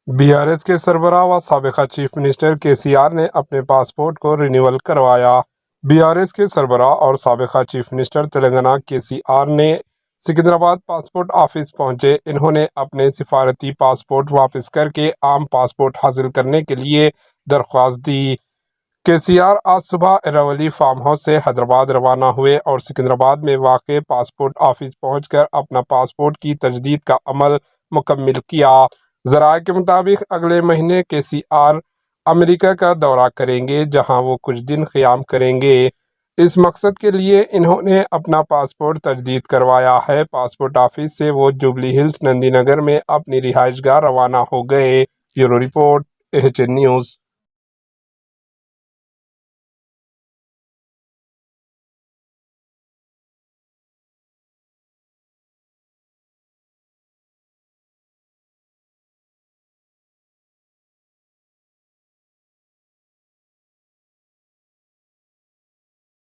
BRS के सरबराह व साबिका chief minister KCR ने अपने पासपोर्ट को रिन्यूअल करवाया। BRS के सरबराह और साबिका चीफ मिनिस्टर तेलंगाना KCR ने सिकंदराबाद पासपोर्ट ऑफिस पहुंचे। इन्होंने अपने सिफारती पासपोर्ट वापस करके आम पासपोर्ट हासिल करने के लिए दरख्वास्त दी। KCR आज सुबह एरावली फार्म हाउस से हैदराबाद रवाना हुए और सिकंदराबाद में वाक़ पासपोर्ट ऑफिस पहुंचकर अपना पासपोर्ट की तजदीद का अमल मुकम्मिल किया। ज़राए के मुताबिक अगले महीने KCR अमेरिका का दौरा करेंगे, जहां वो कुछ दिन क़याम करेंगे। इस मकसद के लिए इन्होंने अपना पासपोर्ट तजदीद करवाया है। पासपोर्ट ऑफिस से वो जुबली हिल्स नंदी नगर में अपनी रिहाइशगाह रवाना हो गए। Bureau report, AHN news.